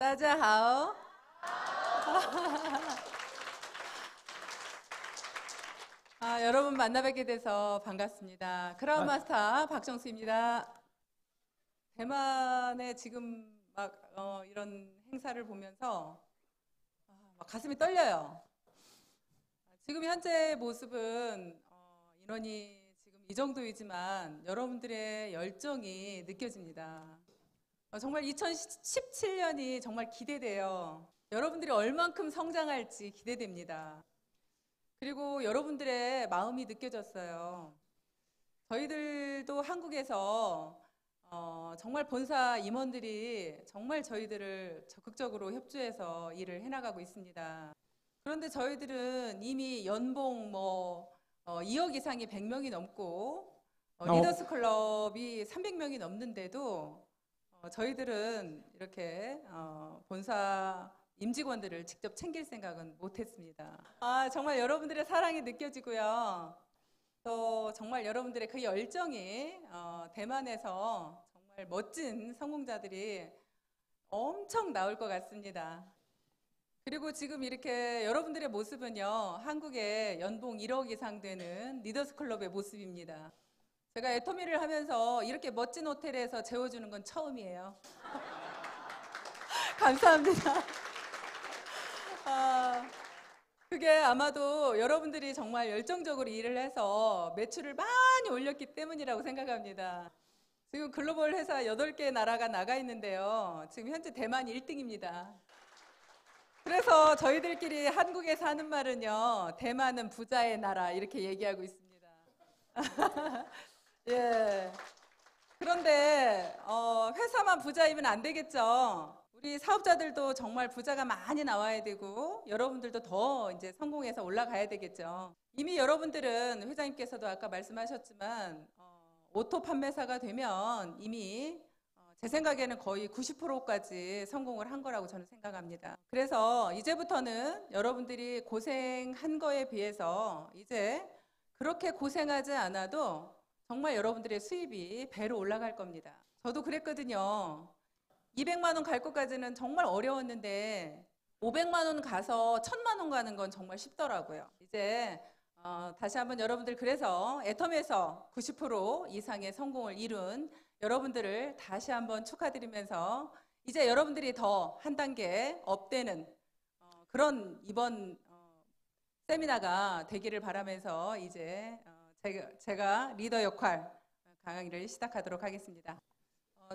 大家好. 여러분 만나 뵙게 돼서 반갑습니다. 크라운 마스터 박정수입니다. 대만의 지금 이런 행사를 보면서 막 가슴이 떨려요. 지금 현재 모습은 인원이 지금 이 정도이지만 여러분들의 열정이 느껴집니다. 정말 2017년이 정말 기대돼요. 여러분들이 얼만큼 성장할지 기대됩니다. 그리고 여러분들의 마음이 느껴졌어요. 저희들도 한국에서 정말 본사 임원들이 정말 저희들을 적극적으로 협조해서 일을 해나가고 있습니다. 그런데 저희들은 이미 연봉 2억 이상이 100명이 넘고 리더스 클럽이 300명이 넘는데도 저희들은 이렇게 본사 임직원들을 직접 챙길 생각은 못했습니다. 정말 여러분들의 사랑이 느껴지고요. 또 정말 여러분들의 그 열정이 대만에서 정말 멋진 성공자들이 엄청 나올 것 같습니다. 그리고 지금 이렇게 여러분들의 모습은요, 한국의 연봉 1억 이상 되는 리더스 클럽의 모습입니다. 제가 애터미를 하면서 이렇게 멋진 호텔에서 재워주는 건 처음이에요. 감사합니다. 그게 아마도 여러분들이 정말 열정적으로 일을 해서 매출을 많이 올렸기 때문이라고 생각합니다. 지금 글로벌 회사 8개 나라가 나가 있는데요. 지금 현재 대만 1등입니다. 그래서 저희들끼리 한국에서 하는 말은요, 대만은 부자의 나라 이렇게 얘기하고 있습니다. 예. 그런데 회사만 부자이면 안 되겠죠. 우리 사업자들도 정말 부자가 많이 나와야 되고 여러분들도 더 이제 성공해서 올라가야 되겠죠. 이미 여러분들은 회장님께서도 아까 말씀하셨지만 오토 판매사가 되면 이미 제 생각에는 거의 90%까지 성공을 한 거라고 저는 생각합니다. 그래서 이제부터는 여러분들이 고생한 거에 비해서 이제 그렇게 고생하지 않아도 정말 여러분들의 수입이 배로 올라갈 겁니다. 저도 그랬거든요. 200만 원 갈 것까지는 정말 어려웠는데 500만 원 가서 1000만 원 가는 건 정말 쉽더라고요. 이제 다시 한번 여러분들, 그래서 애터미에서 90% 이상의 성공을 이룬 여러분들을 다시 한번 축하드리면서 이제 여러분들이 더 한 단계 업되는 그런 이번 세미나가 되기를 바라면서 이제 제가 리더 역할 강의를 시작하도록 하겠습니다.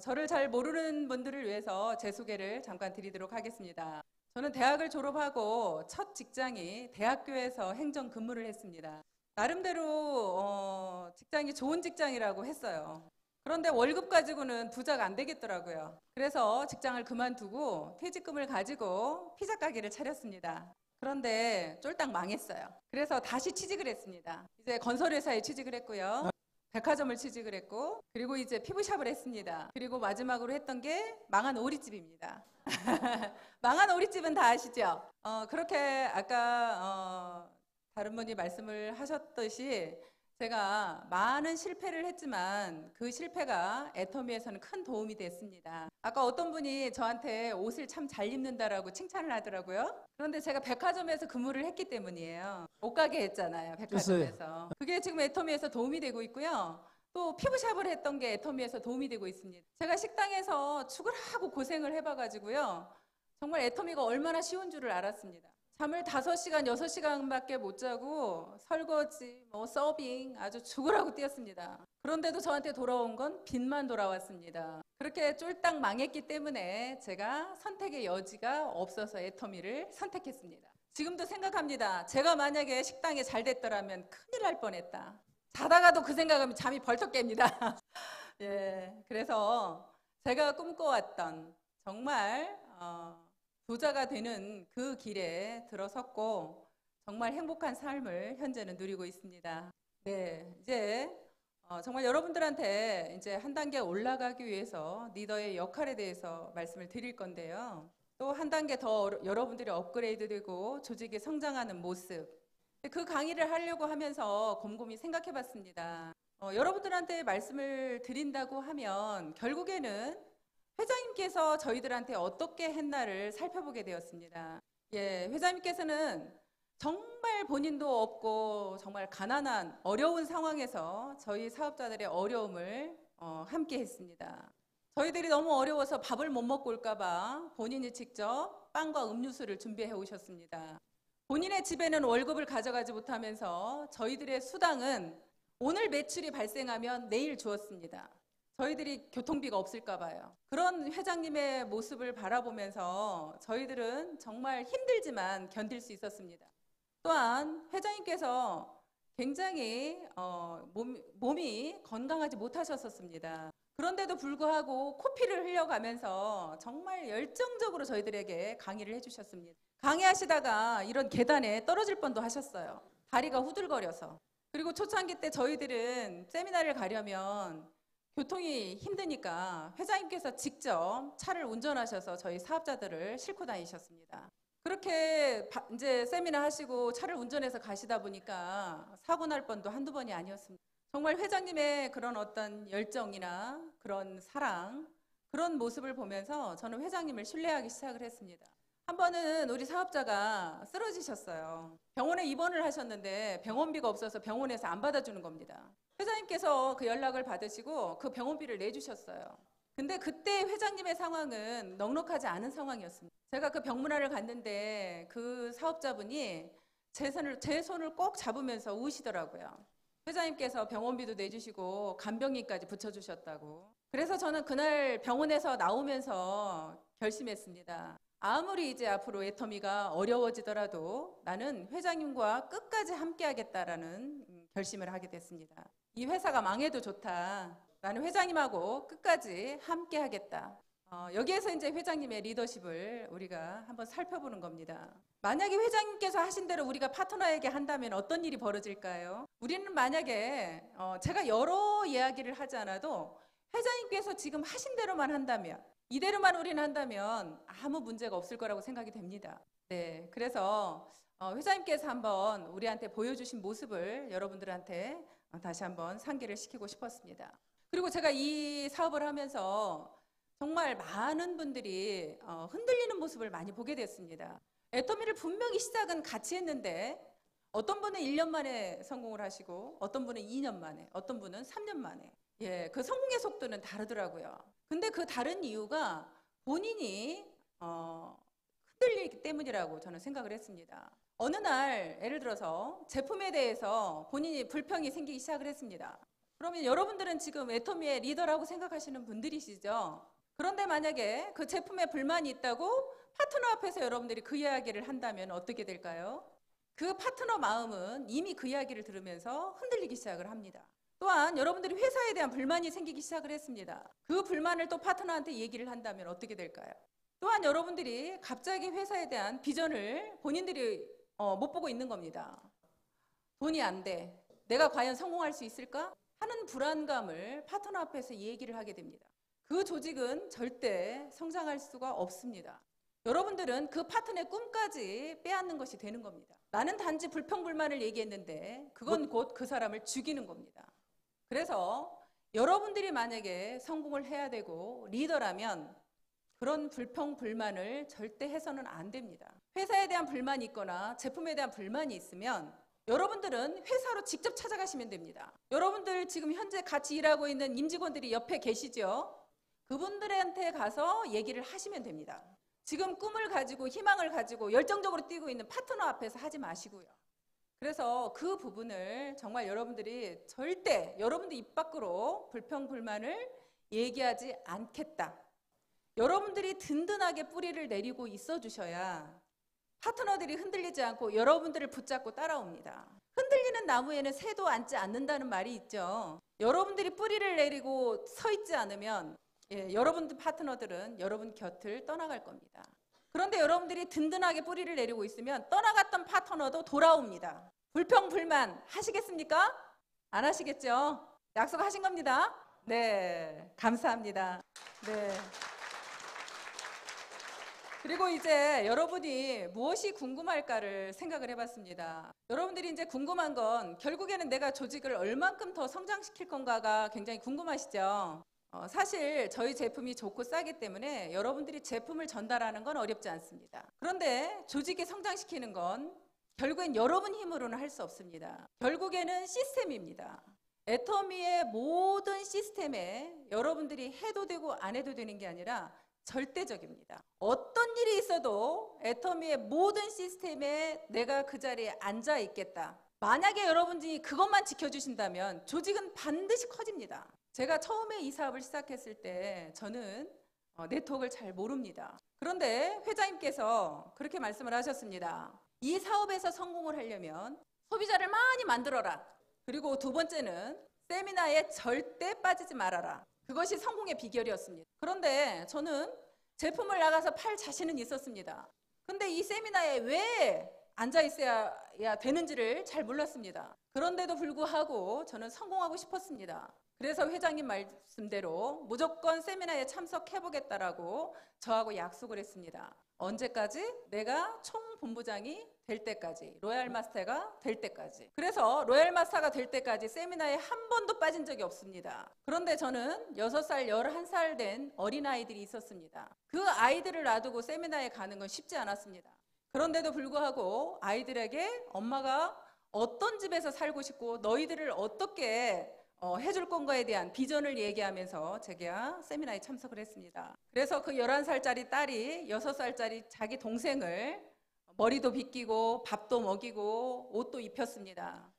저를 잘 모르는 분들을 위해서 제 소개를 잠깐 드리도록 하겠습니다. 저는 대학을 졸업하고 첫 직장이 대학교에서 행정 근무를 했습니다. 나름대로 직장이 좋은 직장이라고 했어요. 그런데 월급 가지고는 부자가 안 되겠더라고요. 그래서 직장을 그만두고 퇴직금을 가지고 피자 가게를 차렸습니다. 그런데 쫄딱 망했어요. 그래서 다시 취직을 했습니다. 이제 건설회사에 취직을 했고요. 백화점을 취직을 했고, 그리고 이제 피부샵을 했습니다. 그리고 마지막으로 했던 게 망한 오리집입니다. 망한 오리집은 다 아시죠? 그렇게 아까 다른 분이 말씀을 하셨듯이 제가 많은 실패를 했지만 그 실패가 애터미에서는 큰 도움이 됐습니다. 아까 어떤 분이 저한테 옷을 참 잘 입는다라고 칭찬을 하더라고요. 그런데 제가 백화점에서 근무를 했기 때문이에요. 옷가게 했잖아요, 백화점에서. 그게 지금 애터미에서 도움이 되고 있고요. 또 피부샵을 했던 게 애터미에서 도움이 되고 있습니다. 제가 식당에서 죽으라고 고생을 해봐가지고요. 정말 애터미가 얼마나 쉬운 줄을 알았습니다. 잠을 5시간, 6시간밖에 못 자고 설거지, 서빙 아주 죽으라고 뛰었습니다. 그런데도 저한테 돌아온 건 빚만 돌아왔습니다. 그렇게 쫄딱 망했기 때문에 제가 선택의 여지가 없어서 애터미를 선택했습니다. 지금도 생각합니다. 제가 만약에 식당이 잘 됐더라면 큰일 날 뻔했다. 자다가도 그 생각하면 잠이 벌떡 깹니다. 예, 그래서 제가 꿈꿔왔던 정말 부자가 되는 그 길에 들어섰고 정말 행복한 삶을 현재는 누리고 있습니다. 네, 이제 정말 여러분들한테 이제 한 단계 올라가기 위해서 리더의 역할에 대해서 말씀을 드릴 건데요. 또 한 단계 더 여러분들이 업그레이드 되고 조직이 성장하는 모습, 그 강의를 하려고 하면서 곰곰이 생각해 봤습니다. 여러분들한테 말씀을 드린다고 하면 결국에는 회장님께서 저희들한테 어떻게 했나를 살펴보게 되었습니다. 회장님께서는 정말 본인도 없고 정말 가난한 어려운 상황에서 저희 사업자들의 어려움을 함께 했습니다. 저희들이 너무 어려워서 밥을 못 먹고 올까봐 본인이 직접 빵과 음료수를 준비해 오셨습니다. 본인의 집에는 월급을 가져가지 못하면서 저희들의 수당은 오늘 매출이 발생하면 내일 주었습니다. 저희들이 교통비가 없을까 봐요. 그런 회장님의 모습을 바라보면서 저희들은 정말 힘들지만 견딜 수 있었습니다. 또한 회장님께서 굉장히 몸이 건강하지 못하셨었습니다. 그런데도 불구하고 코피를 흘려가면서 정말 열정적으로 저희들에게 강의를 해주셨습니다. 강의하시다가 이런 계단에 떨어질 뻔도 하셨어요. 다리가 후들거려서. 그리고 초창기 때 저희들은 세미나를 가려면 교통이 힘드니까 회장님께서 직접 차를 운전하셔서 저희 사업자들을 싣고 다니셨습니다. 그렇게 이제 세미나 하시고 차를 운전해서 가시다 보니까 사고 날 뻔도 한두 번이 아니었습니다. 정말 회장님의 그런 어떤 열정이나 그런 사랑, 그런 모습을 보면서 저는 회장님을 신뢰하기 시작을 했습니다. 한 번은 우리 사업자가 쓰러지셨어요. 병원에 입원을 하셨는데 병원비가 없어서 병원에서 안 받아주는 겁니다. 회장님께서 그 연락을 받으시고 그 병원비를 내주셨어요. 근데 그때 회장님의 상황은 넉넉하지 않은 상황이었습니다. 제가 그 병문안을 갔는데 그 사업자분이 제 손을 꼭 잡으면서 우시더라고요. 회장님께서 병원비도 내주시고 간병인까지 붙여주셨다고. 그래서 저는 그날 병원에서 나오면서 결심했습니다. 아무리 이제 앞으로 애터미가 어려워지더라도 나는 회장님과 끝까지 함께 하겠다라는 결심을 하게 됐습니다. 이 회사가 망해도 좋다. 나는 회장님하고 끝까지 함께 하겠다. 여기에서 이제 회장님의 리더십을 우리가 한번 살펴보는 겁니다. 만약에 회장님께서 하신 대로 우리가 파트너에게 한다면 어떤 일이 벌어질까요? 우리는 만약에 제가 여러 이야기를 하지 않아도 회장님께서 지금 하신 대로만 한다면, 이대로만 우리는 한다면 아무 문제가 없을 거라고 생각이 됩니다. 네, 그래서 회장님께서 한번 우리한테 보여주신 모습을 여러분들한테 다시 한번 상기를 시키고 싶었습니다. 그리고 제가 이 사업을 하면서 정말 많은 분들이 흔들리는 모습을 많이 보게 됐습니다. 애터미를 분명히 시작은 같이 했는데 어떤 분은 1년 만에 성공을 하시고 어떤 분은 2년 만에, 어떤 분은 3년 만에. 그 성공의 속도는 다르더라고요. 근데 그 다른 이유가 본인이 흔들리기 때문이라고 저는 생각을 했습니다. 어느 날 예를 들어서 제품에 대해서 본인이 불평이 생기기 시작을 했습니다. 그러면 여러분들은 지금 애터미의 리더라고 생각하시는 분들이시죠? 그런데 만약에 그 제품에 불만이 있다고 파트너 앞에서 여러분들이 그 이야기를 한다면 어떻게 될까요? 그 파트너 마음은 이미 그 이야기를 들으면서 흔들리기 시작을 합니다. 또한 여러분들이 회사에 대한 불만이 생기기 시작을 했습니다. 그 불만을 또 파트너한테 얘기를 한다면 어떻게 될까요? 또한 여러분들이 갑자기 회사에 대한 비전을 본인들이 못 보고 있는 겁니다. 돈이 안 돼. 내가 과연 성공할 수 있을까? 하는 불안감을 파트너 앞에서 얘기를 하게 됩니다. 그 조직은 절대 성장할 수가 없습니다. 여러분들은 그 파트너의 꿈까지 빼앗는 것이 되는 겁니다. 나는 단지 불평불만을 얘기했는데 그건 곧 그 사람을 죽이는 겁니다. 그래서 여러분들이 만약에 성공을 해야 되고 리더라면 그런 불평불만을 절대 해서는 안 됩니다. 회사에 대한 불만이 있거나 제품에 대한 불만이 있으면 여러분들은 회사로 직접 찾아가시면 됩니다. 여러분들 지금 현재 같이 일하고 있는 임직원들이 옆에 계시죠? 그분들한테 가서 얘기를 하시면 됩니다. 지금 꿈을 가지고 희망을 가지고 열정적으로 뛰고 있는 파트너 앞에서 하지 마시고요. 그래서 그 부분을 정말 여러분들이 절대 여러분들 입 밖으로 불평불만을 얘기하지 않겠다. 여러분들이 든든하게 뿌리를 내리고 있어 주셔야 파트너들이 흔들리지 않고 여러분들을 붙잡고 따라옵니다. 흔들리는 나무에는 새도 앉지 않는다는 말이 있죠. 여러분들이 뿌리를 내리고 서 있지 않으면 여러분들 파트너들은 여러분 곁을 떠나갈 겁니다. 그런데 여러분들이 든든하게 뿌리를 내리고 있으면 떠나갔던 파트너도 돌아옵니다. 불평불만 하시겠습니까? 안 하시겠죠? 약속하신 겁니다. 네, 감사합니다. 네. 그리고 이제 여러분이 무엇이 궁금할까를 생각을 해봤습니다. 여러분들이 이제 궁금한 건 결국에는 내가 조직을 얼만큼 더 성장시킬 건가가 굉장히 궁금하시죠? 사실 저희 제품이 좋고 싸기 때문에 여러분들이 제품을 전달하는 건 어렵지 않습니다. 그런데 조직이 성장시키는 건 결국엔 여러분 힘으로는 할 수 없습니다. 결국에는 시스템입니다. 애터미의 모든 시스템에 여러분들이 해도 되고 안 해도 되는 게 아니라 절대적입니다. 어떤 일이 있어도 애터미의 모든 시스템에 내가 그 자리에 앉아 있겠다. 만약에 여러분들이 그것만 지켜주신다면 조직은 반드시 커집니다. 제가 처음에 이 사업을 시작했을 때 저는 네트워크를 잘 모릅니다. 그런데 회장님께서 그렇게 말씀을 하셨습니다. 이 사업에서 성공을 하려면 소비자를 많이 만들어라. 그리고 두 번째는 세미나에 절대 빠지지 말아라. 그것이 성공의 비결이었습니다. 그런데 저는 제품을 나가서 팔 자신은 있었습니다. 근데 이 세미나에 왜 앉아 있어야 되는지를 잘 몰랐습니다. 그런데도 불구하고 저는 성공하고 싶었습니다. 그래서 회장님 말씀대로 무조건 세미나에 참석해보겠다라고 저하고 약속을 했습니다. 언제까지? 내가 총본부장이 될 때까지, 로얄 마스터가 될 때까지. 그래서 로얄 마스터가 될 때까지 세미나에 한 번도 빠진 적이 없습니다. 그런데 저는 6살, 11살 된 어린아이들이 있었습니다. 그 아이들을 놔두고 세미나에 가는 건 쉽지 않았습니다. 그런데도 불구하고 아이들에게 엄마가 어떤 집에서 살고 싶고 너희들을 어떻게 해줄 건가에 대한 비전을 얘기하면서 제가 세미나에 참석을 했습니다. 그래서 그 11살짜리 딸이 6살짜리 자기 동생을 머리도 빗기고 밥도 먹이고 옷도 입혔습니다.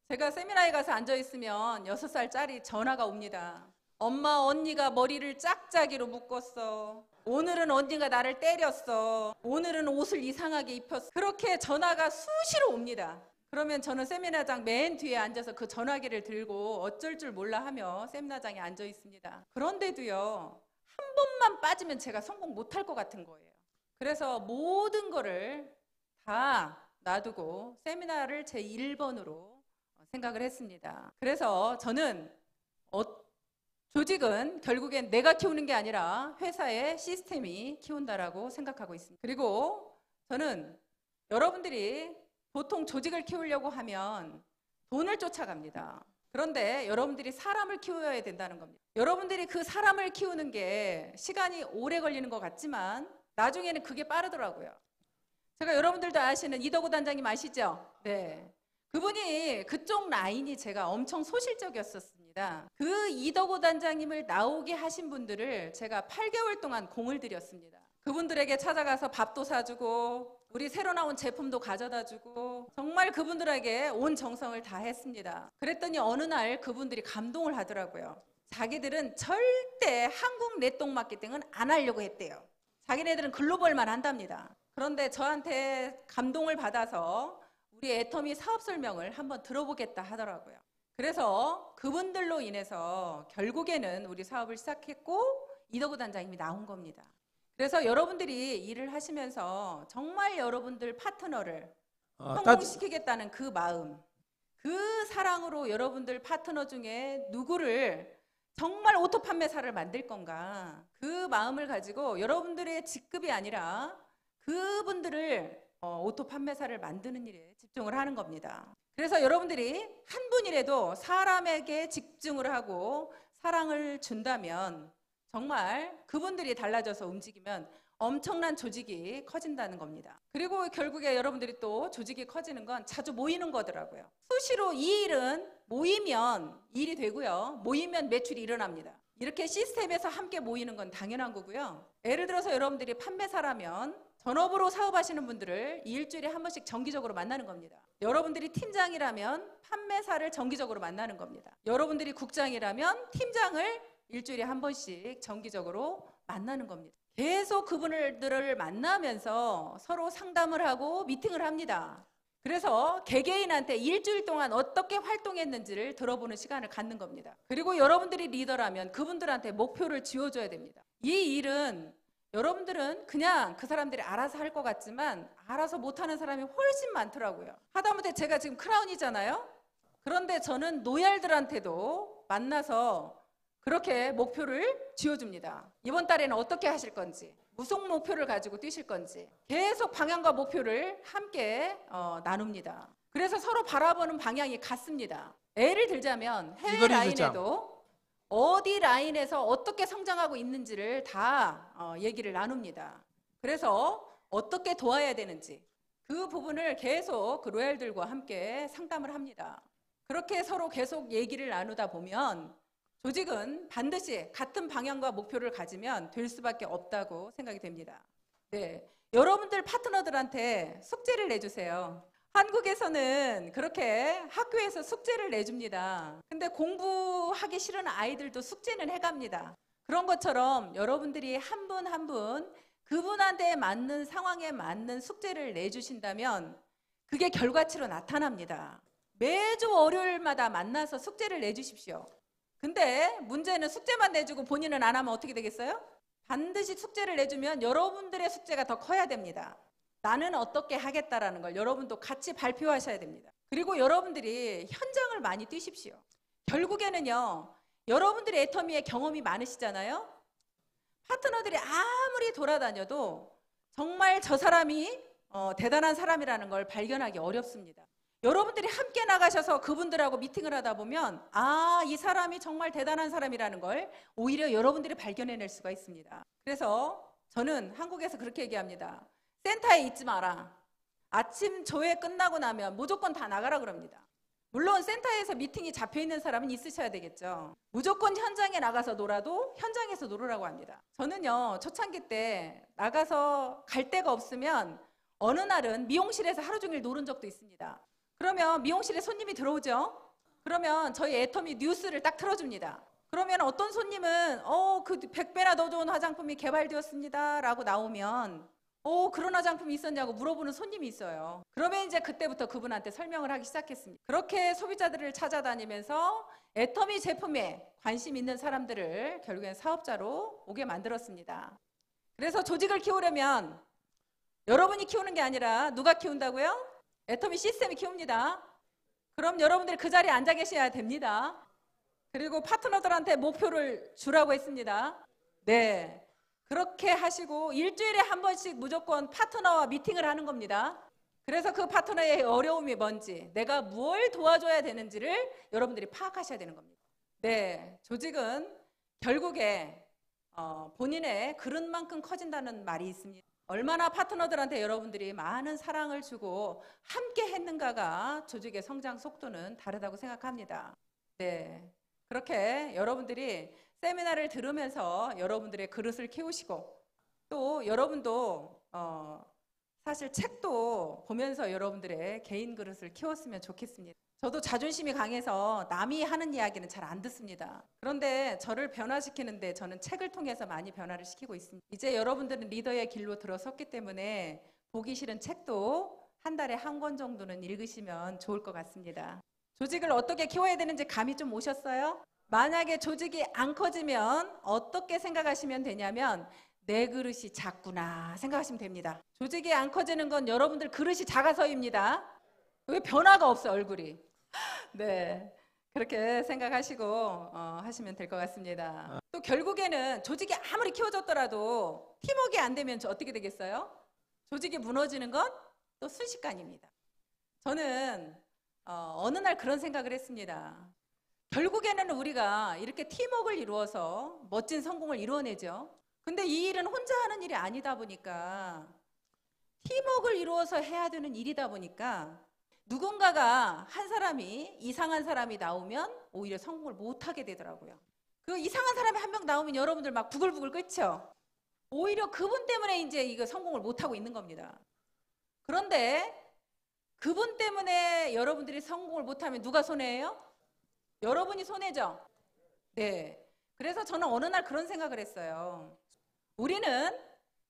제가 세미나에 가서 앉아있으면 6살짜리 전화가 옵니다. 엄마, 언니가 머리를 짝짝이로 묶었어. 오늘은 언니가 나를 때렸어. 오늘은 옷을 이상하게 입혔어. 그렇게 전화가 수시로 옵니다. 그러면 저는 세미나장 맨 뒤에 앉아서 그 전화기를 들고 어쩔 줄 몰라 하며 세미나장에 앉아 있습니다. 그런데도요, 한 번만 빠지면 제가 성공 못할 것 같은 거예요. 그래서 모든 거를 다 놔두고 세미나를 제 1번으로 생각을 했습니다. 그래서 저는 조직은 결국엔 내가 키우는 게 아니라 회사의 시스템이 키운다라고 생각하고 있습니다. 그리고 저는 여러분들이 보통 조직을 키우려고 하면 돈을 쫓아갑니다. 그런데 여러분들이 사람을 키워야 된다는 겁니다. 여러분들이 그 사람을 키우는 게 시간이 오래 걸리는 것 같지만 나중에는 그게 빠르더라고요. 제가 여러분들도 아시는 이덕우 단장님 아시죠? 네. 그분이 그쪽 라인이 제가 엄청 소실적이었었습니다. 그 이덕우 단장님을 나오게 하신 분들을 제가 8개월 동안 공을 들였습니다. 그분들에게 찾아가서 밥도 사주고 우리 새로 나온 제품도 가져다주고 정말 그분들에게 온 정성을 다했습니다. 그랬더니 어느 날 그분들이 감동을 하더라고요. 자기들은 절대 한국 네트워크 마케팅은 안 하려고 했대요. 자기네들은 글로벌만 한답니다. 그런데 저한테 감동을 받아서 우리 애터미 사업 설명을 한번 들어보겠다 하더라고요. 그래서 그분들로 인해서 결국에는 우리 사업을 시작했고 이덕우 단장님이 나온 겁니다. 그래서 여러분들이 일을 하시면서 정말 여러분들 파트너를 성공시키겠다는 그 마음, 그 사랑으로 여러분들 파트너 중에 누구를 정말 오토 판매사를 만들 건가, 그 마음을 가지고 여러분들의 직급이 아니라 그분들을 오토 판매사를 만드는 일에 집중을 하는 겁니다. 그래서 여러분들이 한 분이라도 사람에게 집중을 하고 사랑을 준다면 정말 그분들이 달라져서 움직이면 엄청난 조직이 커진다는 겁니다. 그리고 결국에 여러분들이 또 조직이 커지는 건 자주 모이는 거더라고요. 수시로 이 일은 모이면 일이 되고요. 모이면 매출이 일어납니다. 이렇게 시스템에서 함께 모이는 건 당연한 거고요. 예를 들어서 여러분들이 판매사라면 전업으로 사업하시는 분들을 일주일에 한 번씩 정기적으로 만나는 겁니다. 여러분들이 팀장이라면 판매사를 정기적으로 만나는 겁니다. 여러분들이 국장이라면 팀장을 일주일에 한 번씩 정기적으로 만나는 겁니다. 계속 그분들을 만나면서 서로 상담을 하고 미팅을 합니다. 그래서 개개인한테 일주일 동안 어떻게 활동했는지를 들어보는 시간을 갖는 겁니다. 그리고 여러분들이 리더라면 그분들한테 목표를 지어줘야 됩니다. 이 일은 여러분들은 그냥 그 사람들이 알아서 할 것 같지만 알아서 못하는 사람이 훨씬 많더라고요. 하다못해 제가 지금 크라운이잖아요. 그런데 저는 노얄들한테도 만나서 그렇게 목표를 지어줍니다. 이번 달에는 어떻게 하실 건지, 무슨 목표를 가지고 뛰실 건지 계속 방향과 목표를 함께 나눕니다. 그래서 서로 바라보는 방향이 같습니다. 예를 들자면 해외 라인에도 어디 라인에서 어떻게 성장하고 있는지를 다 얘기를 나눕니다. 그래서 어떻게 도와야 되는지 그 부분을 계속 그 로얄들과 함께 상담을 합니다. 그렇게 서로 계속 얘기를 나누다 보면 조직은 반드시 같은 방향과 목표를 가지면 될 수밖에 없다고 생각이 됩니다. 네, 여러분들 파트너들한테 숙제를 내주세요. 한국에서는 그렇게 학교에서 숙제를 내줍니다. 근데 공부하기 싫은 아이들도 숙제는 해갑니다. 그런 것처럼 여러분들이 한 분 한 분 그분한테 맞는 상황에 맞는 숙제를 내주신다면 그게 결과치로 나타납니다. 매주 월요일마다 만나서 숙제를 내주십시오. 근데 문제는 숙제만 내주고 본인은 안 하면 어떻게 되겠어요? 반드시 숙제를 내주면 여러분들의 숙제가 더 커야 됩니다. 나는 어떻게 하겠다라는 걸 여러분도 같이 발표하셔야 됩니다. 그리고 여러분들이 현장을 많이 뛰십시오. 결국에는요, 여러분들이 애터미의 경험이 많으시잖아요. 파트너들이 아무리 돌아다녀도 정말 저 사람이 대단한 사람이라는 걸 발견하기 어렵습니다. 여러분들이 함께 나가셔서 그분들하고 미팅을 하다 보면 이 사람이 정말 대단한 사람이라는 걸 오히려 여러분들이 발견해낼 수가 있습니다. 그래서 저는 한국에서 그렇게 얘기합니다. 센터에 있지 마라. 아침 조회 끝나고 나면 무조건 다 나가라 그럽니다. 물론 센터에서 미팅이 잡혀있는 사람은 있으셔야 되겠죠. 무조건 현장에 나가서 놀아도 현장에서 놀으라고 합니다. 저는요, 초창기 때 나가서 갈 데가 없으면 어느 날은 미용실에서 하루 종일 놀은 적도 있습니다. 그러면 미용실에 손님이 들어오죠. 그러면 저희 애터미 뉴스를 딱 틀어줍니다. 그러면 어떤 손님은 그 100배나 더 좋은 화장품이 개발되었습니다 라고 나오면 그런 화장품이 있었냐고 물어보는 손님이 있어요. 그러면 이제 그때부터 그분한테 설명을 하기 시작했습니다. 그렇게 소비자들을 찾아다니면서 애터미 제품에 관심 있는 사람들을 결국엔 사업자로 오게 만들었습니다. 그래서 조직을 키우려면 여러분이 키우는 게 아니라 누가 키운다고요? 애터미 시스템이 키웁니다. 그럼 여러분들이 그 자리에 앉아 계셔야 됩니다. 그리고 파트너들한테 목표를 주라고 했습니다. 네. 그렇게 하시고 일주일에 한 번씩 무조건 파트너와 미팅을 하는 겁니다. 그래서 그 파트너의 어려움이 뭔지, 내가 뭘 도와줘야 되는지를 여러분들이 파악하셔야 되는 겁니다. 네, 조직은 결국에 본인의 그릇만큼 커진다는 말이 있습니다. 얼마나 파트너들한테 여러분들이 많은 사랑을 주고 함께 했는가가 조직의 성장 속도는 다르다고 생각합니다. 네, 그렇게 여러분들이 세미나를 들으면서 여러분들의 그릇을 키우시고 또 여러분도 사실 책도 보면서 여러분들의 개인 그릇을 키웠으면 좋겠습니다. 저도 자존심이 강해서 남이 하는 이야기는 잘 안 듣습니다. 그런데 저를 변화시키는데 저는 책을 통해서 많이 변화를 시키고 있습니다. 이제 여러분들은 리더의 길로 들어섰기 때문에 보기 싫은 책도 한 달에 한 권 정도는 읽으시면 좋을 것 같습니다. 조직을 어떻게 키워야 되는지 감이 좀 오셨어요? 만약에 조직이 안 커지면 어떻게 생각하시면 되냐면 내 그릇이 작구나 생각하시면 됩니다. 조직이 안 커지는 건 여러분들 그릇이 작아서입니다. 왜 변화가 없어요, 얼굴이. 네, 그렇게 생각하시고 하시면 될 것 같습니다. 또 결국에는 조직이 아무리 키워졌더라도 팀워크가 안 되면 어떻게 되겠어요? 조직이 무너지는 건 또 순식간입니다. 저는 어느 날 그런 생각을 했습니다. 결국에는 우리가 이렇게 팀워크를 이루어서 멋진 성공을 이루어내죠. 근데 이 일은 혼자 하는 일이 아니다 보니까 팀워크를 이루어서 해야 되는 일이다 보니까 누군가가 한 사람이 이상한 사람이 나오면 오히려 성공을 못하게 되더라고요. 그 이상한 사람이 한 명 나오면 여러분들 막 부글부글 끓죠. 오히려 그분 때문에 이제 이거 성공을 못하고 있는 겁니다. 그런데 그분 때문에 여러분들이 성공을 못하면 누가 손해예요? 여러분이 손해죠? 네. 그래서 저는 어느 날 그런 생각을 했어요. 우리는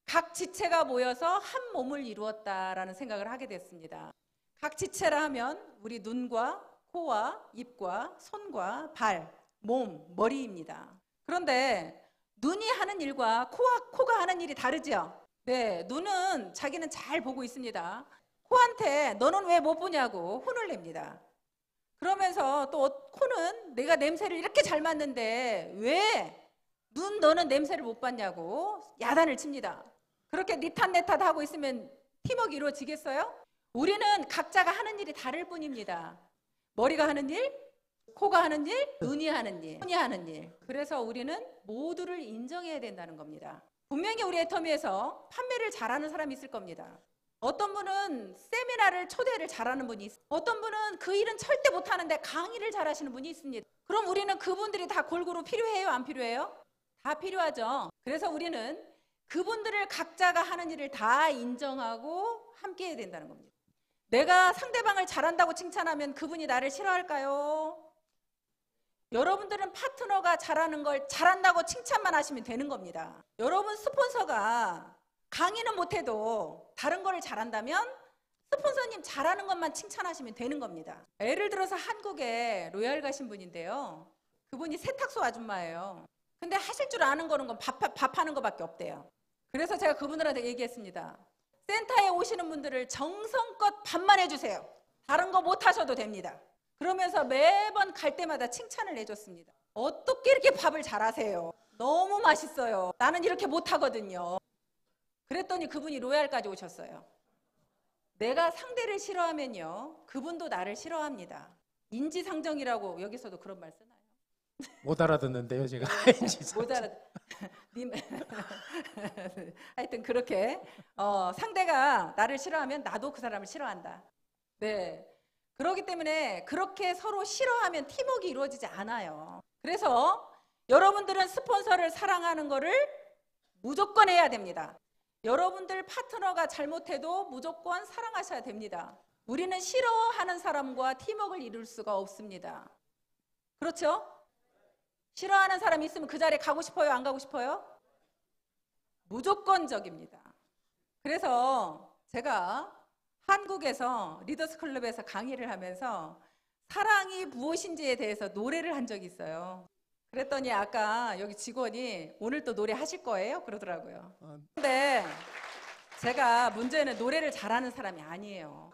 각 지체가 모여서 한 몸을 이루었다라는 생각을 하게 됐습니다. 각 지체라 하면 우리 눈과 코와 입과 손과 발, 몸, 머리입니다. 그런데 눈이 하는 일과 코가 하는 일이 다르죠? 네, 눈은 자기는 잘 보고 있습니다. 코한테 너는 왜 못 보냐고 혼을 냅니다. 그러면서 또 코는 내가 냄새를 이렇게 잘 맡는데 왜 너는 냄새를 못 맡냐고 야단을 칩니다. 그렇게 니탓내탓 하고 있으면 팀워크 이루어지겠어요? 우리는 각자가 하는 일이 다를 뿐입니다. 머리가 하는 일, 코가 하는 일, 눈이 하는 일, 손이 하는 일. 그래서 우리는 모두를 인정해야 된다는 겁니다. 분명히 우리 애터미에서 판매를 잘하는 사람이 있을 겁니다. 어떤 분은 세미나를 초대를 잘하는 분이 있어요. 어떤 분은 그 일은 절대 못하는데 강의를 잘하시는 분이 있습니다. 그럼 우리는 그분들이 다 골고루 필요해요? 안 필요해요? 다 필요하죠. 그래서 우리는 그분들을 각자가 하는 일을 다 인정하고 함께 해야 된다는 겁니다. 내가 상대방을 잘한다고 칭찬하면 그분이 나를 싫어할까요? 여러분들은 파트너가 잘하는 걸 잘한다고 칭찬만 하시면 되는 겁니다. 여러분 스폰서가 강의는 못해도 다른 거를 잘한다면 스폰서님 잘하는 것만 칭찬하시면 되는 겁니다. 예를 들어서 한국에 로얄 가신 분인데요. 그분이 세탁소 아줌마예요. 근데 하실 줄 아는 거는 건 밥하는 거밖에 없대요. 그래서 제가 그분들한테 얘기했습니다. 센터에 오시는 분들을 정성껏 밥만 해주세요. 다른 거 못 하셔도 됩니다. 그러면서 매번 갈 때마다 칭찬을 해줬습니다. 어떻게 이렇게 밥을 잘하세요? 너무 맛있어요. 나는 이렇게 못하거든요. 그랬더니 그분이 로얄까지 오셨어요. 내가 상대를 싫어하면요, 그분도 나를 싫어합니다. 인지상정이라고 여기서도 그런 말 쓰나요? 못 알아듣는데요, 제가. 못 알아. 하여튼 그렇게 상대가 나를 싫어하면 나도 그 사람을 싫어한다. 네. 그렇기 때문에 그렇게 서로 싫어하면 팀워크가 이루어지지 않아요. 그래서 여러분들은 스폰서를 사랑하는 거를 무조건 해야 됩니다. 여러분들 파트너가 잘못해도 무조건 사랑하셔야 됩니다. 우리는 싫어하는 사람과 팀워크를 이룰 수가 없습니다. 그렇죠? 싫어하는 사람이 있으면 그 자리에 가고 싶어요? 안 가고 싶어요? 무조건적입니다. 그래서 제가 한국에서 리더스 클럽에서 강의를 하면서 사랑이 무엇인지에 대해서 노래를 한 적이 있어요. 그랬더니 아까 여기 직원이 오늘 또 노래 하실 거예요? 그러더라고요. 근데 제가 문제는 노래를 잘하는 사람이 아니에요.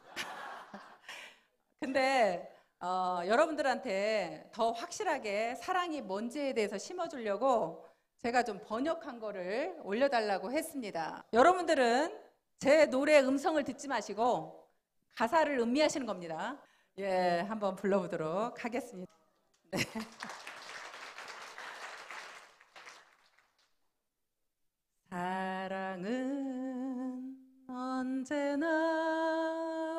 근데 여러분들한테 더 확실하게 사랑이 뭔지에 대해서 심어주려고 제가 좀 번역한 거를 올려달라고 했습니다. 여러분들은 제 노래 음성을 듣지 마시고 가사를 음미하시는 겁니다. 예, 한번 불러보도록 하겠습니다. 네. 사랑은 언제나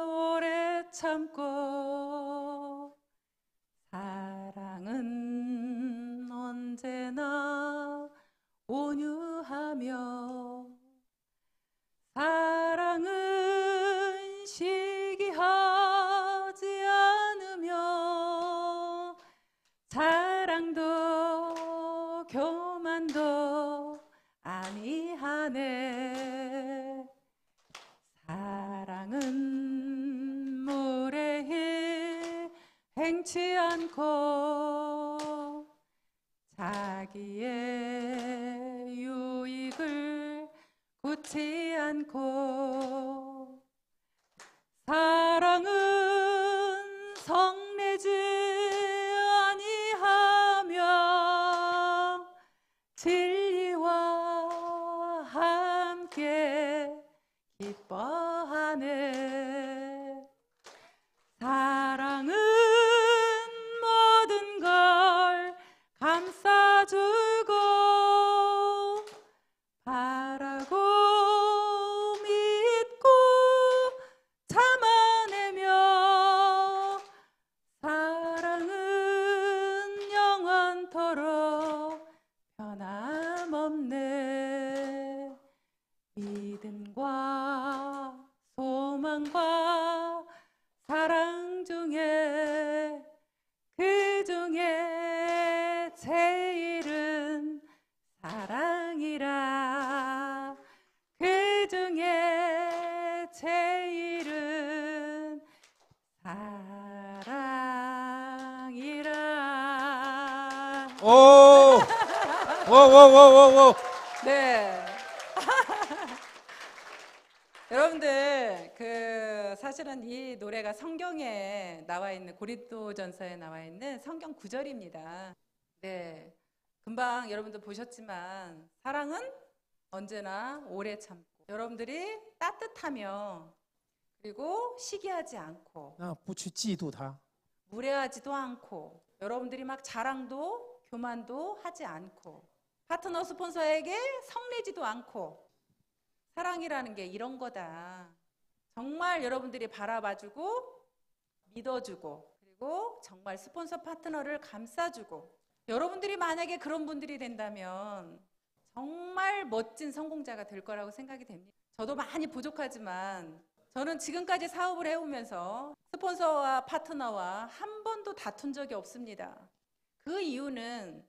오래 참고 사랑은 언제나 온유하며 사랑은 시기하지 않으며 자랑도 교만도 아니하네. 사랑은 무례히 행치 않고 자기의 유익을 굳지 않고 사랑은 성내지 아니하며 진리와 함께 기뻐하네. 사랑은 모든 걸 감싸주고 바라고 믿고 참아내며 사랑은 영원토록 변함없네. 믿음과 소망과 사랑 중에 그 중에 제일은 사랑이라. 그 중에 제일은 사랑이라. 오! 오! 네. 여러분들 사실은 이 노래가 성경에 나와 있는 고린도전서에 나와 있는 성경 구절입니다. 네. 금방 여러분들 보셨지만 사랑은 언제나 오래 참고 여러분들이 따뜻하며 그리고 시기하지 않고 那不去嫉妒他， 무례하지도 않고 여러분들이 막 자랑도 교만도 하지 않고 파트너 스폰서에게 성내지도 않고 사랑이라는 게 이런 거다. 정말 여러분들이 바라봐주고 믿어주고 그리고 정말 스폰서 파트너를 감싸주고 여러분들이 만약에 그런 분들이 된다면 정말 멋진 성공자가 될 거라고 생각이 됩니다. 저도 많이 부족하지만 저는 지금까지 사업을 해오면서 스폰서와 파트너와 한 번도 다툰 적이 없습니다. 그 이유는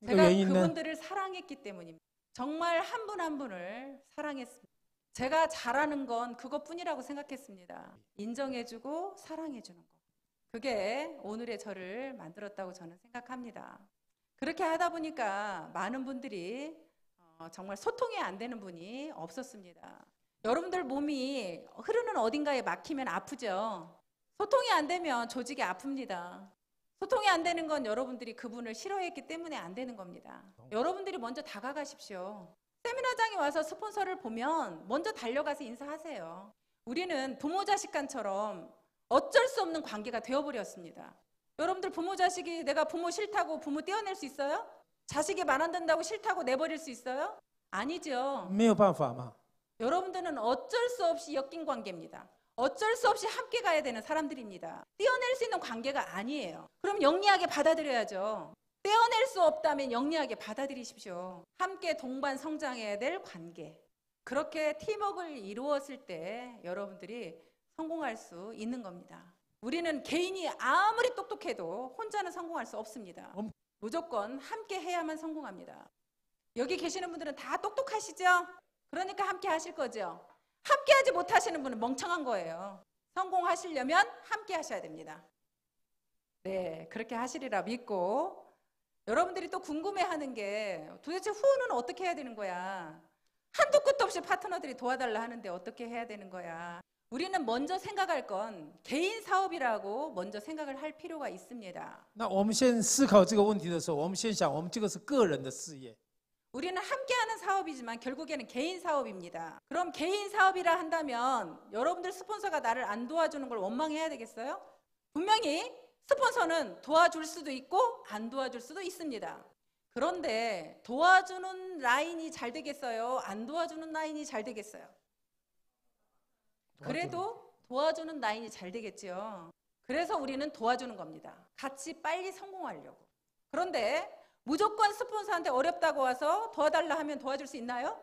제가 그분들을 사랑했기 때문입니다. 정말 한 분 한 분을 사랑했습니다. 제가 잘하는 건 그것뿐이라고 생각했습니다. 인정해주고 사랑해주는 것. 그게 오늘의 저를 만들었다고 저는 생각합니다. 그렇게 하다 보니까 많은 분들이 정말 소통이 안 되는 분이 없었습니다. 여러분들 몸이 흐르는 어딘가에 막히면 아프죠. 소통이 안 되면 조직이 아픕니다. 소통이 안 되는 건 여러분들이 그분을 싫어했기 때문에 안 되는 겁니다. 여러분들이 먼저 다가가십시오. 세미나장에 와서 스폰서를 보면 먼저 달려가서 인사하세요. 우리는 부모 자식 간처럼 어쩔 수 없는 관계가 되어버렸습니다. 여러분들 부모 자식이 내가 부모 싫다고 부모 떼어낼 수 있어요? 자식이 말 안 된다고 싫다고 내버릴 수 있어요? 아니죠. 没有办法嘛。 여러분들은 어쩔 수 없이 엮인 관계입니다. 어쩔 수 없이 함께 가야 되는 사람들입니다. 떼어낼 수 있는 관계가 아니에요. 그럼 영리하게 받아들여야죠. 떼어낼 수 없다면 영리하게 받아들이십시오. 함께 동반 성장해야 될 관계. 그렇게 팀워크를 이루었을 때 여러분들이 성공할 수 있는 겁니다. 우리는 개인이 아무리 똑똑해도 혼자는 성공할 수 없습니다. 무조건 함께 해야만 성공합니다. 여기 계시는 분들은 다 똑똑하시죠? 그러니까 함께 하실 거죠? 함께 하지 못하시는 분은 멍청한 거예요. 성공하시려면 함께 하셔야 됩니다. 네, 그렇게 하시리라 믿고 여러분들이 또 궁금해하는 게 도대체 후원은 어떻게 해야 되는 거야? 한도 끝도 없이 파트너들이 도와달라 하는데 어떻게 해야 되는 거야? 우리는 먼저 생각할 건 개인 사업이라고 먼저 생각을 할 필요가 있습니다. 那我们先思考这个问题的时候，我们先想，我们这个是个人的事业。 우리는 함께하는 사업이지만 결국에는 개인 사업입니다. 그럼 개인 사업이라 한다면 여러분들 스폰서가 나를 안 도와주는 걸 원망해야 되겠어요? 분명히 스폰서는 도와줄 수도 있고 안 도와줄 수도 있습니다. 그런데 도와주는 라인이 잘 되겠어요? 안 도와주는 라인이 잘 되겠어요? 그래도 도와주는 라인이 잘 되겠죠. 그래서 우리는 도와주는 겁니다. 같이 빨리 성공하려고. 그런데 무조건 스폰서한테 어렵다고 와서 도와달라 하면 도와줄 수 있나요?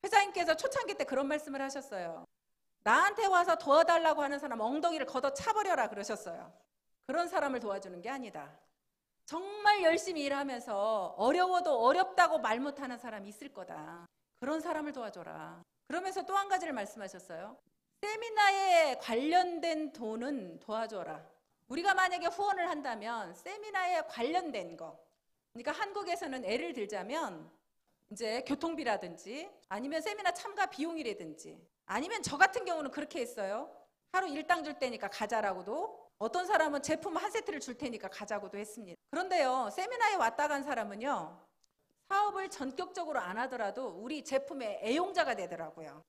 회장님께서 초창기 때 그런 말씀을 하셨어요. 나한테 와서 도와달라고 하는 사람 엉덩이를 걷어 차버려라 그러셨어요. 그런 사람을 도와주는 게 아니다. 정말 열심히 일하면서 어려워도 어렵다고 말 못하는 사람이 있을 거다. 그런 사람을 도와줘라. 그러면서 또 한 가지를 말씀하셨어요. 세미나에 관련된 돈은 도와줘라. 우리가 만약에 후원을 한다면 세미나에 관련된 거. 그러니까 한국에서는 예를 들자면 이제 교통비라든지 아니면 세미나 참가 비용이라든지 아니면 저 같은 경우는 그렇게 했어요. 하루 일당 줄 테니까 가자라고도 어떤 사람은 제품 한 세트를 줄 테니까 가자고도 했습니다. 그런데요, 세미나에 왔다 간 사람은요, 사업을 전격적으로 안 하더라도 우리 제품의 애용자가 되더라고요.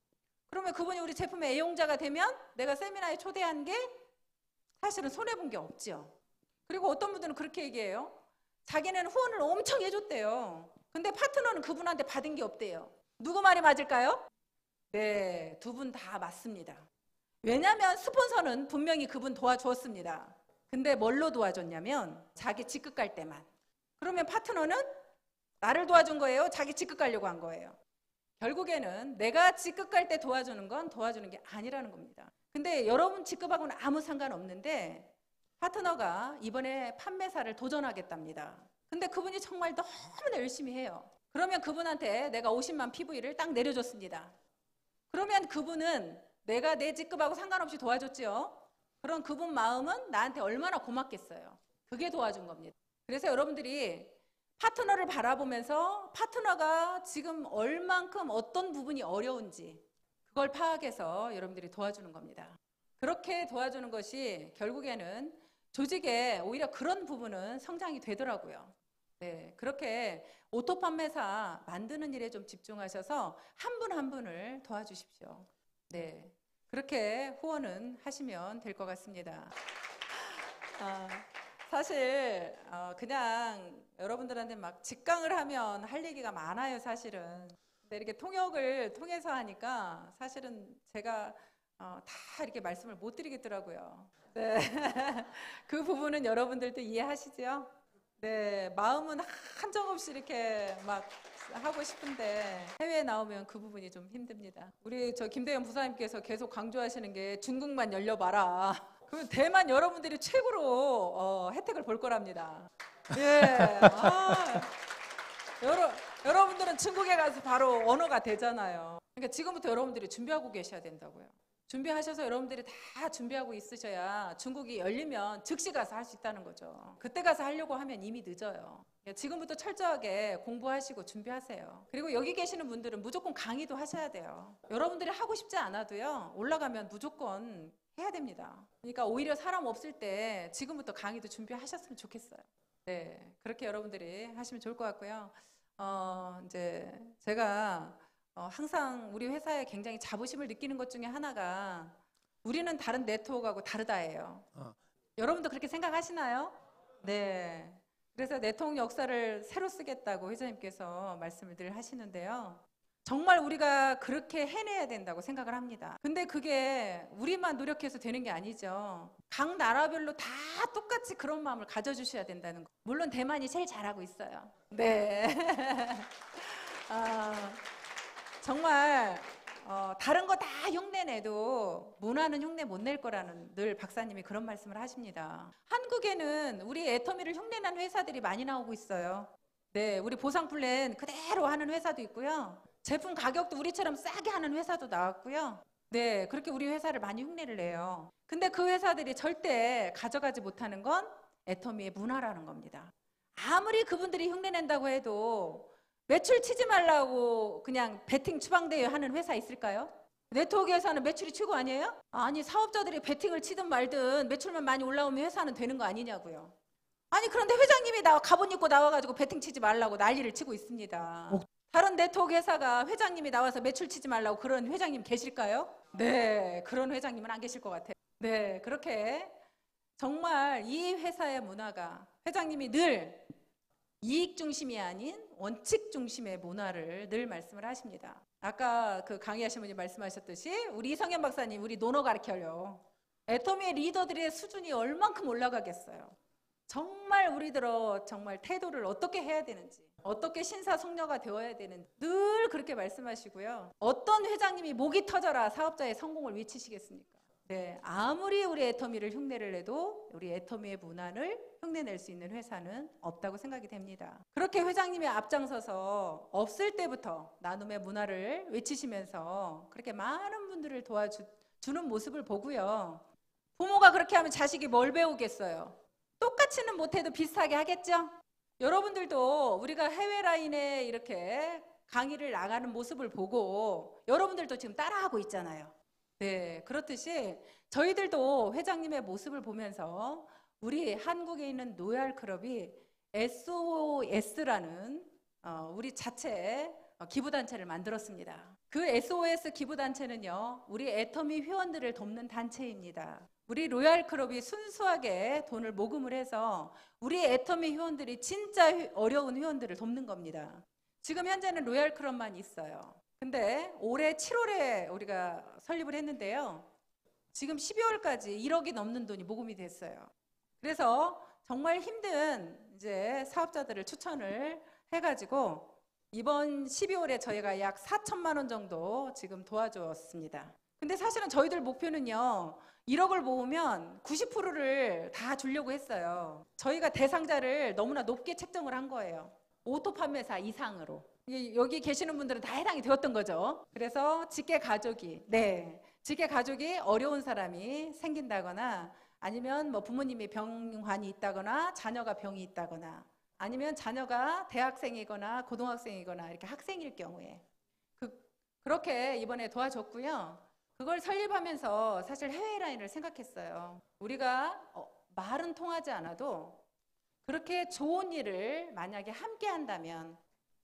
그러면 그분이 우리 제품의 애용자가 되면 내가 세미나에 초대한 게 사실은 손해본 게 없죠. 그리고 어떤 분들은 그렇게 얘기해요. 자기는 후원을 엄청 해줬대요. 근데 파트너는 그분한테 받은 게 없대요. 누구 말이 맞을까요? 네, 두 분 다 맞습니다. 왜냐하면 스폰서는 분명히 그분 도와주었습니다. 근데 뭘로 도와줬냐면 자기 직급 갈 때만. 그러면 파트너는 나를 도와준 거예요? 자기 직급 가려고 한 거예요? 결국에는 내가 직급 갈 때 도와주는 건 도와주는 게 아니라는 겁니다. 근데 여러분 직급하고는 아무 상관없는데 파트너가 이번에 판매사를 도전하겠답니다. 근데 그분이 정말 너무나 열심히 해요. 그러면 그분한테 내가 50만 PV를 딱 내려줬습니다. 그러면 그분은 내가 내 직급하고 상관없이 도와줬죠. 그럼 그분 마음은 나한테 얼마나 고맙겠어요. 그게 도와준 겁니다. 그래서 여러분들이 파트너를 바라보면서 파트너가 지금 얼만큼 어떤 부분이 어려운지 그걸 파악해서 여러분들이 도와주는 겁니다. 그렇게 도와주는 것이 결국에는 조직에 오히려 그런 부분은 성장이 되더라고요. 네, 그렇게 오토 판매사 만드는 일에 좀 집중하셔서 한 분 한 분을 도와주십시오. 네, 그렇게 후원은 하시면 될 것 같습니다. 사실 그냥 여러분들한테 막 직강을 하면 할 얘기가 많아요, 사실은. 근데 이렇게 통역을 통해서 하니까 사실은 제가 다 이렇게 말씀을 못 드리겠더라고요. 네. 그 부분은 여러분들도 이해하시죠? 네, 마음은 한정없이 이렇게 막 하고 싶은데 해외에 나오면 그 부분이 좀 힘듭니다. 우리 저 김대현 부사님께서 계속 강조하시는 게 중국만 열려봐라. 그럼 대만 여러분들이 최고로 혜택을 볼 거랍니다. 예. 여러분들은 중국에 가서 바로 언어가 되잖아요. 그러니까 지금부터 여러분들이 준비하고 계셔야 된다고요. 준비하셔서 여러분들이 다 준비하고 있으셔야 중국이 열리면 즉시 가서 할 수 있다는 거죠. 그때 가서 하려고 하면 이미 늦어요. 지금부터 철저하게 공부하시고 준비하세요. 그리고 여기 계시는 분들은 무조건 강의도 하셔야 돼요. 여러분들이 하고 싶지 않아도요, 올라가면 무조건 해야 됩니다. 그러니까 오히려 사람 없을 때 지금부터 강의도 준비하셨으면 좋겠어요. 네, 그렇게 여러분들이 하시면 좋을 것 같고요. 이제 제가 항상 우리 회사에 굉장히 자부심을 느끼는 것 중에 하나가 우리는 다른 네트워크하고 다르다예요. 여러분도 그렇게 생각하시나요? 네. 그래서 네트워크 역사를 새로 쓰겠다고 회장님께서 말씀을 늘 하시는데요. 정말 우리가 그렇게 해내야 된다고 생각을 합니다. 근데 그게 우리만 노력해서 되는 게 아니죠. 각 나라별로 다 똑같이 그런 마음을 가져주셔야 된다는 거. 물론 대만이 제일 잘하고 있어요. 네. 정말 다른 거 다 흉내 내도 문화는 흉내 못 낼 거라는 늘 박사님이 그런 말씀을 하십니다. 한국에는 우리 애터미를 흉내낸 회사들이 많이 나오고 있어요. 네, 우리 보상 플랜 그대로 하는 회사도 있고요. 제품 가격도 우리처럼 싸게 하는 회사도 나왔고요. 네, 그렇게 우리 회사를 많이 흉내를 내요. 근데 그 회사들이 절대 가져가지 못하는 건 애터미의 문화라는 겁니다. 아무리 그분들이 흉내낸다고 해도 매출 치지 말라고 그냥 베팅 추방대회 하는 회사 있을까요? 네트워크에서는 매출이 최고 아니에요? 아니, 사업자들이 베팅을 치든 말든 매출만 많이 올라오면 회사는 되는 거 아니냐고요. 아니, 그런데 회장님이 갑옷 입고 나와가지고 베팅 치지 말라고 난리를 치고 있습니다. 다른 네트워크 회사가 회장님이 나와서 매출 치지 말라고 그런 회장님 계실까요? 네, 그런 회장님은 안 계실 것 같아요. 네, 그렇게 정말 이 회사의 문화가 회장님이 늘 이익 중심이 아닌 원칙 중심의 문화를 늘 말씀을 하십니다. 아까 그 강의하신 분이 말씀하셨듯이 우리 이성현 박사님 우리 논어 가르쳐요. 애터미의 리더들의 수준이 얼만큼 올라가겠어요. 정말 우리들어 정말 태도를 어떻게 해야 되는지, 어떻게 신사숙녀가 되어야 되는지 늘 그렇게 말씀하시고요. 어떤 회장님이 목이 터져라 사업자의 성공을 외치시겠습니까? 네, 아무리 우리 애터미를 흉내를 내도 우리 애터미의 문화를 흉내낼 수 있는 회사는 없다고 생각이 됩니다. 그렇게 회장님이 앞장서서 없을 때부터 나눔의 문화를 외치시면서 그렇게 많은 분들을 도와주는 모습을 보고요. 부모가 그렇게 하면 자식이 뭘 배우겠어요? 똑같이는 못해도 비슷하게 하겠죠? 여러분들도 우리가 해외 라인에 이렇게 강의를 나가는 모습을 보고 여러분들도 지금 따라하고 있잖아요. 네, 그렇듯이 저희들도 회장님의 모습을 보면서 우리 한국에 있는 로얄 클럽이 SOS라는 우리 자체 기부단체를 만들었습니다. 그 SOS 기부단체는요, 우리 애터미 회원들을 돕는 단체입니다. 우리 로얄 클럽이 순수하게 돈을 모금을 해서 우리 애터미 회원들이 진짜 어려운 회원들을 돕는 겁니다. 지금 현재는 로얄 클럽만 있어요. 근데 올해 7월에 우리가 설립을 했는데요. 지금 12월까지 1억이 넘는 돈이 모금이 됐어요. 그래서 정말 힘든 이제 사업자들을 추천을 해가지고 이번 12월에 저희가 약 4천만 원 정도 지금 도와주었습니다. 근데 사실은 저희들 목표는요, 1억을 모으면 90%를 다 주려고 했어요. 저희가 대상자를 너무나 높게 책정을 한 거예요. 오토 판매사 이상으로. 여기 계시는 분들은 다 해당이 되었던 거죠. 그래서 직계 가족이 어려운 사람이 생긴다거나 아니면 뭐 부모님이 병환이 있다거나 자녀가 병이 있다거나 아니면 자녀가 대학생이거나 고등학생이거나 이렇게 학생일 경우에 그렇게 이번에 도와줬고요. 그걸 설립하면서 사실 해외 라인을 생각했어요. 우리가 말은 통하지 않아도 그렇게 좋은 일을 만약에 함께 한다면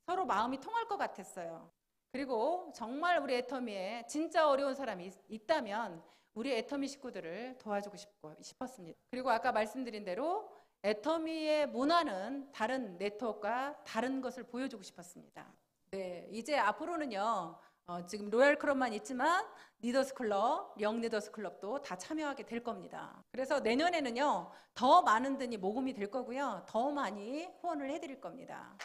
서로 마음이 통할 것 같았어요. 그리고 정말 우리 애터미에 진짜 어려운 사람이 있다면 우리 애터미 식구들을 도와주고 싶었습니다. 그리고 아까 말씀드린 대로 애터미의 문화는 다른 네트워크와 다른 것을 보여주고 싶었습니다. 네, 이제 앞으로는요. 지금 로얄 클럽만 있지만 리더스 클럽, 영 리더스 클럽도 다 참여하게 될 겁니다. 그래서 내년에는요. 더 많은 분이 모금이 될 거고요. 더 많이 후원을 해드릴 겁니다.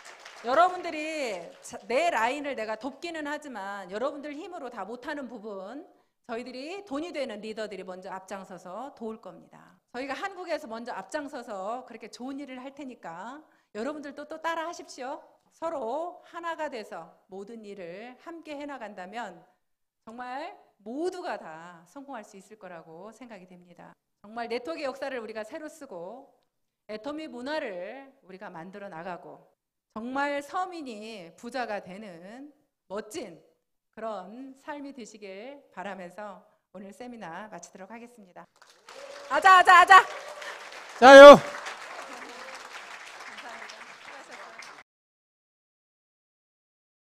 여러분들이 내 라인을 내가 돕기는 하지만 여러분들 힘으로 다 못하는 부분 저희들이 돈이 되는 리더들이 먼저 앞장서서 도울 겁니다. 저희가 한국에서 먼저 앞장서서 그렇게 좋은 일을 할 테니까 여러분들도 또 따라 하십시오. 서로 하나가 돼서 모든 일을 함께 해나간다면 정말 모두가 다 성공할 수 있을 거라고 생각이 됩니다. 정말 네트워크의 역사를 우리가 새로 쓰고 애터미 문화를 우리가 만들어 나가고 정말 서민이 부자가 되는 멋진 그런 삶이 되시길 바라면서 오늘 세미나 마치도록 하겠습니다. 아자. 자요.